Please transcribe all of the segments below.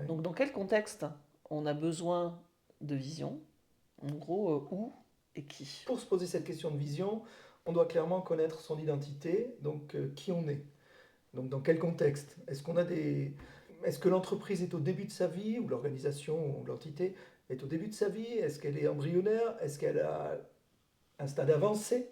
Ouais. Donc, dans quel contexte on a besoin de vision? En gros, où et qui? Pour se poser cette question de vision, on doit clairement connaître son identité, donc qui on est. Donc dans quel contexte? Est-ce que l'entreprise est au début de sa vie, ou l'organisation ou l'entité est au début de sa vie? Est-ce qu'elle est embryonnaire? Est-ce qu'elle a un stade avancé?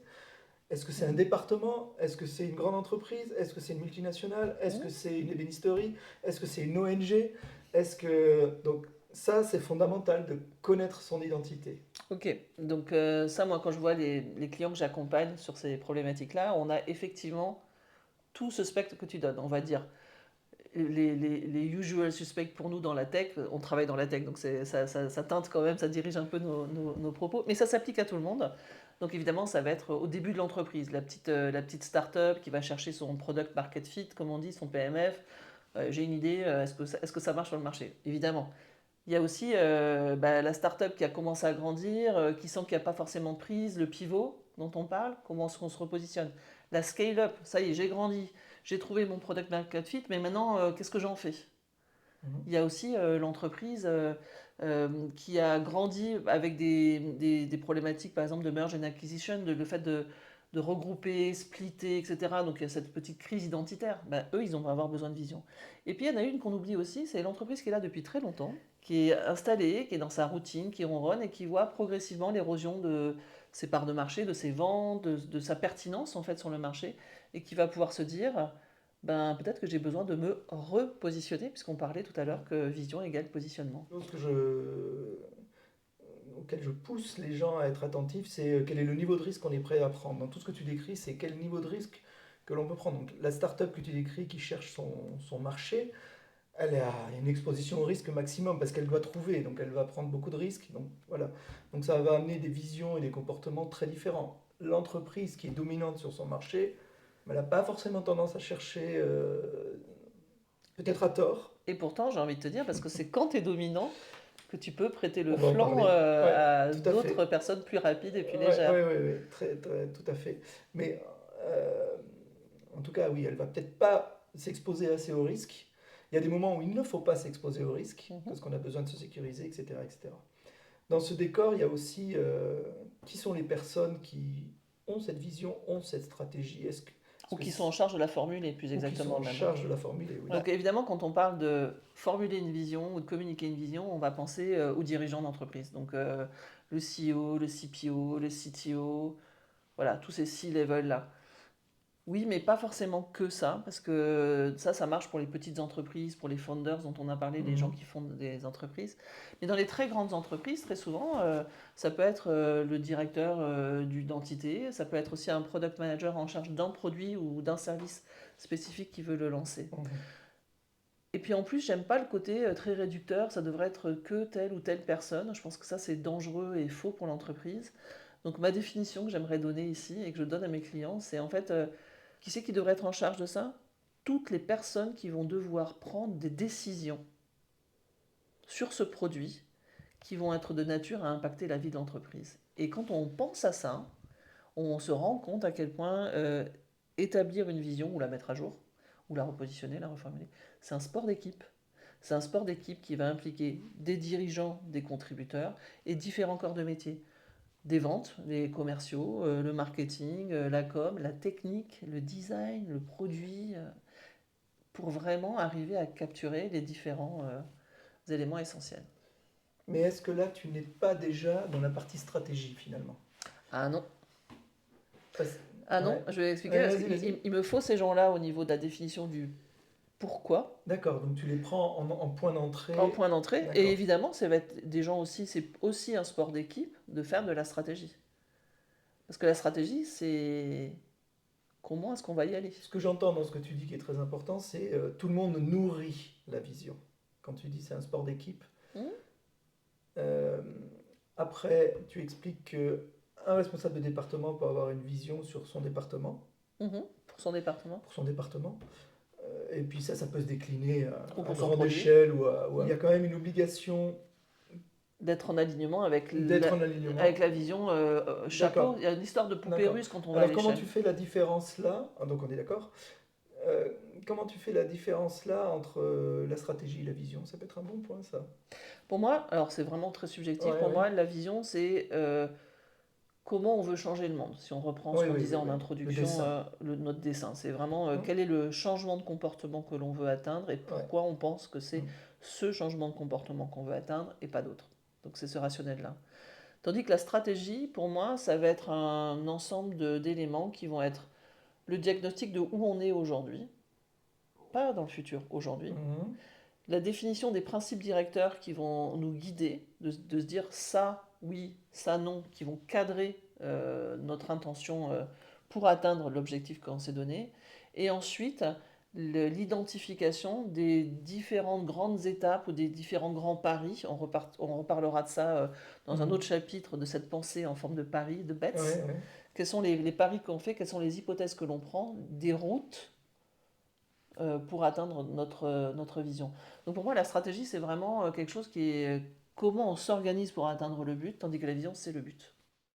Est-ce que c'est un Mhm. département? Est-ce que c'est une grande entreprise? Est-ce que c'est une multinationale? Est-ce que Mhm. c'est une ébénisterie? Est-ce que c'est une ONG? Est-ce que... Donc ça, c'est fondamental de connaître son identité. Ok, donc ça, moi, quand je vois les clients que j'accompagne sur ces problématiques-là, on a effectivement tout ce spectre que tu donnes. On va dire les usual suspects pour nous dans la tech, on travaille dans la tech, donc ça teinte quand même, ça dirige un peu nos propos, mais ça s'applique à tout le monde. Donc évidemment, ça va être au début de l'entreprise, la petite start-up qui va chercher son product market fit, comme on dit, son PMF. J'ai une idée, est-ce que ça marche sur le marché? Évidemment. Il y a aussi la start-up qui a commencé à grandir, qui sent qu'il n'y a pas forcément de prise, le pivot dont on parle, comment est-ce qu'on se repositionne. La scale-up, ça y est, j'ai grandi, j'ai trouvé mon product market fit, mais maintenant, qu'est-ce que j'en fais? Mhm. Il y a aussi l'entreprise qui a grandi avec des problématiques, par exemple, de merge and acquisition, le fait de regrouper, splitter, etc. Donc il y a cette petite crise identitaire. Ben, eux, ils vont avoir besoin de vision. Et puis il y en a une qu'on oublie aussi, c'est l'entreprise qui est là depuis très longtemps, qui est installée, qui est dans sa routine, qui ronronne et qui voit progressivement l'érosion de ses parts de marché, de ses ventes, de sa pertinence en fait sur le marché, et qui va pouvoir se dire ben, peut-être que j'ai besoin de me repositionner, puisqu'on parlait tout à l'heure que vision égale positionnement. Chose auquel je pousse les gens à être attentifs, c'est quel est le niveau de risque qu'on est prêt à prendre. Dans tout ce que tu décris, c'est quel niveau de risque que l'on peut prendre. Donc, la start-up que tu décris qui cherche son marché, elle a une exposition au risque maximum parce qu'elle doit trouver, donc elle va prendre beaucoup de risques. Donc voilà. Donc ça va amener des visions et des comportements très différents. L'entreprise qui est dominante sur son marché, elle n'a pas forcément tendance à chercher, Et, peut-être à tort. et pourtant, j'ai envie de te dire, parce que c'est quand tu es dominant que tu peux prêter le On va en flanc parler. Ouais, à tout à d'autres fait. personnes plus rapides et plus Ouais, légères. ouais, ouais, ouais, tout à fait. Mais euh, en tout cas, oui, elle va peut-être pas s'exposer assez au risque. Il y a des moments où il ne faut pas s'exposer au risque Mhm. parce qu'on a besoin de se sécuriser, etc., etc. Dans ce décor, il y a aussi qui sont les personnes qui ont cette vision, ont cette stratégie, Ou qui sont en charge de la formuler, plus ou qui sont exactement en même. charge de la formuler, oui. Donc évidemment, quand on parle de formuler une vision ou de communiquer une vision, on va penser aux dirigeants d'entreprise. Donc le CEO, le CPO, le CTO, voilà, tous ces C-level-là. Oui, mais pas forcément que ça, parce que ça marche pour les petites entreprises, pour les founders dont on a parlé, les gens Mhm. qui fondent des entreprises. Mais dans les très grandes entreprises, très souvent, ça peut être le directeur d'entité, ça peut être aussi un product manager en charge d'un produit ou d'un service spécifique qui veut le lancer. Mhm. Et puis en plus, j'aime pas le côté très réducteur, ça devrait être que telle ou telle personne. Je pense que ça, c'est dangereux et faux pour l'entreprise. Donc ma définition que j'aimerais donner ici et que je donne à mes clients, c'est en fait, qui c'est qui devrait être en charge de ça? Toutes les personnes qui vont devoir prendre des décisions sur ce produit qui vont être de nature à impacter la vie de l'entreprise. Et quand on pense à ça, on se rend compte à quel point établir une vision ou la mettre à jour, ou la repositionner, la reformuler, c'est un sport d'équipe. C'est un sport d'équipe qui va impliquer des dirigeants, des contributeurs et différents corps de métier. Des ventes, les commerciaux, le marketing, la com, la technique, le design, le produit, pour vraiment arriver à capturer les différents éléments essentiels. Mais est-ce que là, tu n'es pas déjà dans la partie stratégie finalement? Ah non, Parce- ah non, Ouais. je vais expliquer Ouais, parce vas-y, qu'il vas-y. il me faut ces gens-là au niveau de la définition du pourquoi D'accord, donc tu les prends en point en d'entrée. point d'entrée. Et D'accord. évidemment, ça va être des gens aussi, c'est aussi un sport d'équipe de faire de la stratégie. Parce que la stratégie, c'est comment est-ce qu'on va y aller. Ce que j'entends dans ce que tu dis qui est très important, c'est tout le monde nourrit la vision. Quand tu dis c'est un sport d'équipe. Hmm. Euh, Après, tu expliques que un responsable de département peut avoir une vision sur son département, Mhm. Pour son département pour son département. Et puis ça peut se décliner ou à pour son grande produit. échelle il y a quand même une obligation D'être en alignement avec d'être en avec alignement. la vision chapeau. D'accord, Il y a une histoire de poupée d'accord. russe quand on va à Alors comment tu l'échelle. fais la différence là? Ah, donc on est d'accord. Euh, Comment tu fais la différence là entre la stratégie et la vision? Ça peut être un bon point, ça. Pour moi, alors c'est vraiment très subjectif, Ouais, pour ouais. moi, la vision, c'est comment on veut changer le monde. Si on reprend ce Oui, qu'on oui, disait oui, en oui. Le introduction, dessin. notre dessin, c'est vraiment Hmm. quel est le changement de comportement que l'on veut atteindre et Ouais. pourquoi on pense que c'est Hmm. ce changement de comportement qu'on veut atteindre et pas d'autre. Donc c'est ce rationnel-là. Tandis que la stratégie, pour moi, ça va être un ensemble d'éléments qui vont être le diagnostic de où on est aujourd'hui, pas dans le futur, aujourd'hui. Mhm. La définition des principes directeurs qui vont nous guider, de se dire ça oui, ça non, qui vont cadrer notre intention pour atteindre l'objectif qu'on s'est donné. Et ensuite, l'identification des différentes grandes étapes ou des différents grands paris. On reparlera de ça dans un autre Mhm. chapitre de cette pensée en forme de paris, de bets. Ouais, ouais. Quels sont les paris qu'on fait, quelles sont les hypothèses que l'on prend, des routes pour atteindre notre vision. Donc pour moi, la stratégie, c'est vraiment quelque chose qui est comment on s'organise pour atteindre le but, tandis que la vision, c'est le but.